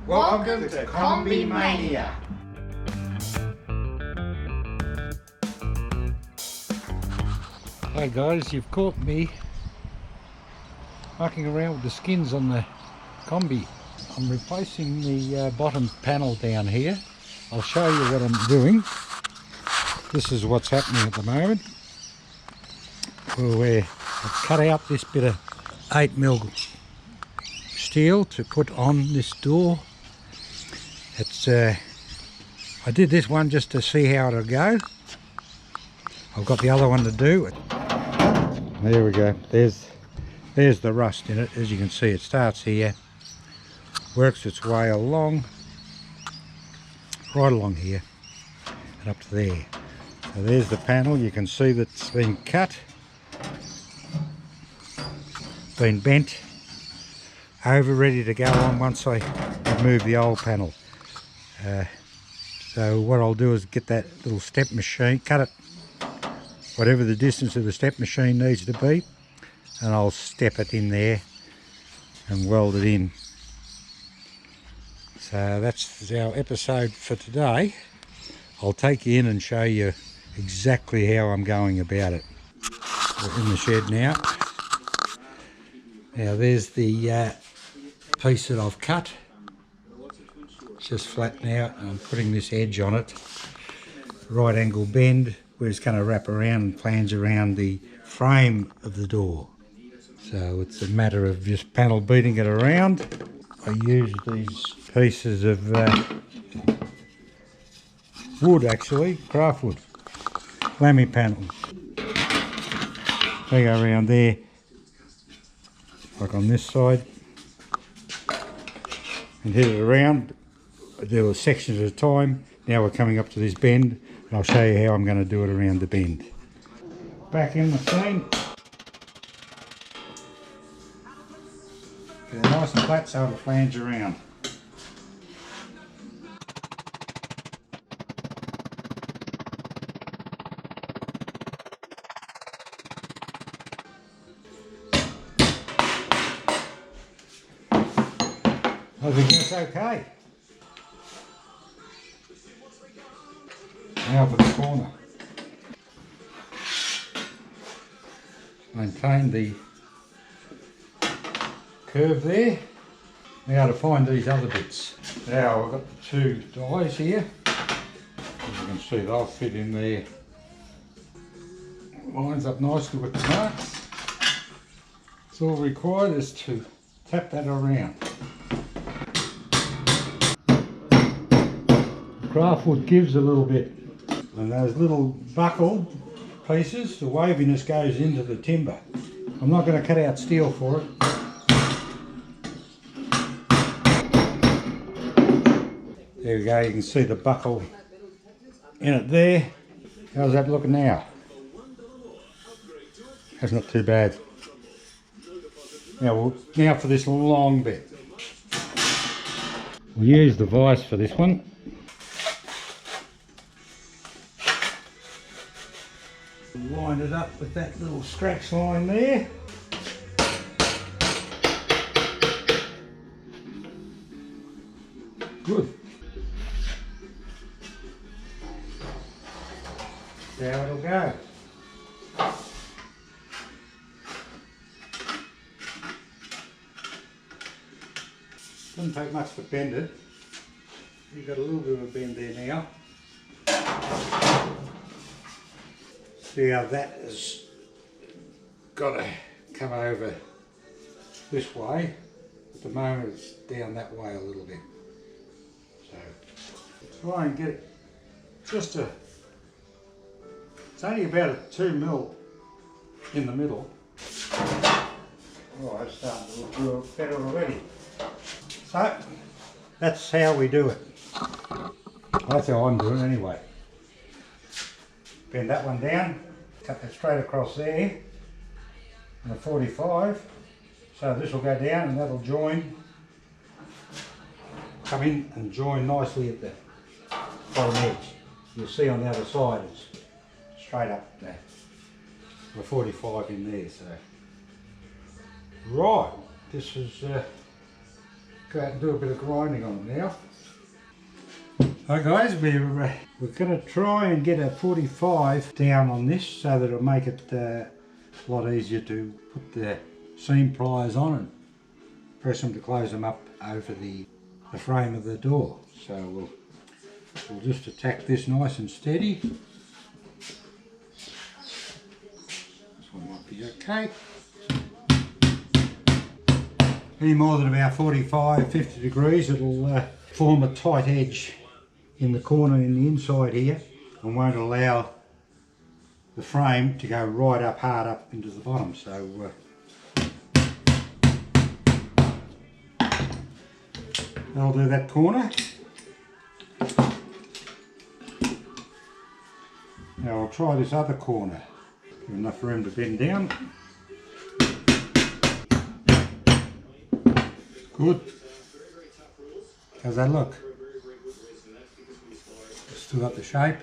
Welcome to Kombi Mania. Hi guys, you've caught me mucking around with the skins on the Kombi. I'm replacing the bottom panel down here. I'll show you what I'm doing. This is what's happening at the moment. I've cut out this bit of 8mm steel to put on this door. I did this one just to see how it'll go. I've got the other one to do. There we go. There's the rust in it. As you can see, it starts here, works its way along, right along here and up to there. So there's the panel. You can see that's been cut, been bent over, ready to go on once I remove the old panel. So what I'll do is get that little step machine, cut it whatever the distance of the step machine needs to be, and I'll step it in there and weld it in. So that's our episode for today. I'll take you in and show you exactly how I'm going about it. We're in the shed now. Now there's the piece that I've cut. It's just flattened out, and I'm putting this edge on it. Right angle bend, where it's going to wrap around and flange around the frame of the door. So it's a matter of just panel beating it around. I use these pieces of wood, actually, craft wood, lamy panel. They go around there, like on this side, and hit it around. I do a section at a time. Now we're coming up to this bend, and I'll show you how I'm going to do it around the bend. Back in the machine. Get it nice and flat so it'll flange around. I think that's okay. Now for the corner. Maintain the curve there. Now to find these other bits. Now I've got the two dies here. As you can see, they'll fit in there. Lines up nicely with the marks. It's all required is to tap that around. Craft wood gives a little bit, and those little buckled pieces, the waviness goes into the timber. I'm not going to cut out steel for it. There we go, you can see the buckle in it there. How's that looking now? That's not too bad. Now for this long bit. We'll use the vise for this one. Line it up with that little scratch line there. Good. There it'll go. Doesn't take much to bend it. You've got a little bit of a bend there now. See how that has got to come over this way. At the moment it's down that way a little bit. So try and get it just it's only about a 2mm in the middle. Oh, it's starting to look real better already. So that's how we do it. That's how I'm doing it anyway. Bend that one down, cut that straight across there, and a 45. So this will go down and that'll join, come in and join nicely at the bottom edge. You'll see on the other side it's straight up there. A 45 in there. So right, this is Go out and do a bit of grinding on them now. Alright guys, we're going to try and get a 45 down on this so that it'll make it a lot easier to put the seam pliers on and press them to close them up over the frame of the door. So we'll just attack this nice and steady. This one might be okay. Any more than about 45-50 degrees, it'll form a tight edge in the corner in the inside here and won't allow the frame to go right up, hard up into the bottom. So that'll do that corner. Now I'll try this other corner. Give enough room to bend down. Good. How's that look? Still got the shape.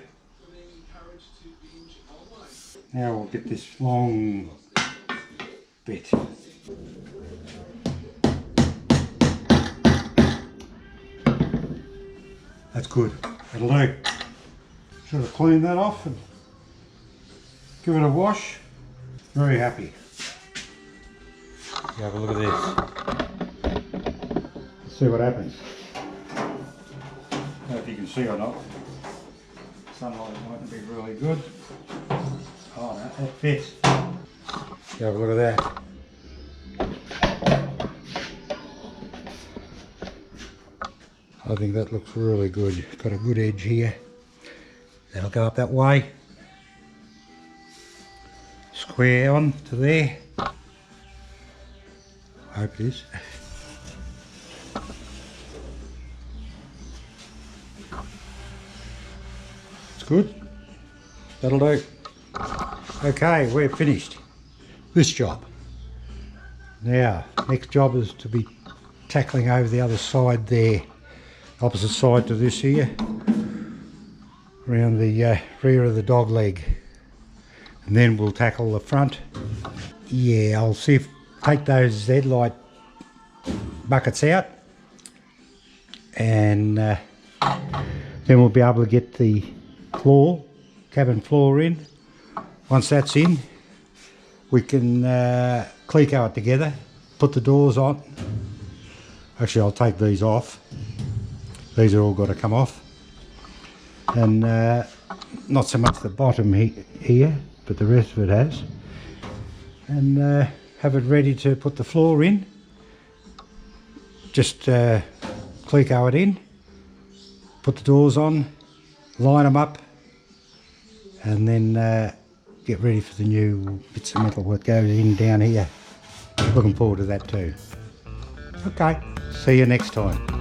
Now we'll get this long bit. That's good. That'll do. Should have cleaned that off and give it a wash. Very happy. You have a look at this. Let's see what happens. I don't know if you can see or not. Sunlight mightn't be really good. Oh no, that fits. You have a look at that. I think that looks really good. Got a good edge here. That'll go up that way. Square on to there. I hope it is. It's good. That'll do. Okay, we're finished this job. Now, next job is to be tackling over the other side there, opposite side to this here, around the rear of the dog leg, and then we'll tackle the front. Yeah, I'll see if take those headlight buckets out, and then we'll be able to get the floor, cabin floor in. Once that's in, we can cleco it together, put the doors on. Actually, I'll take these off. These are all got to come off. And not so much the bottom here, but the rest of it has. And have it ready to put the floor in. Just cleco it in, put the doors on, line them up, and then get ready for the new bits of metal that goes in down here. Looking forward to that too. Okay, see you next time.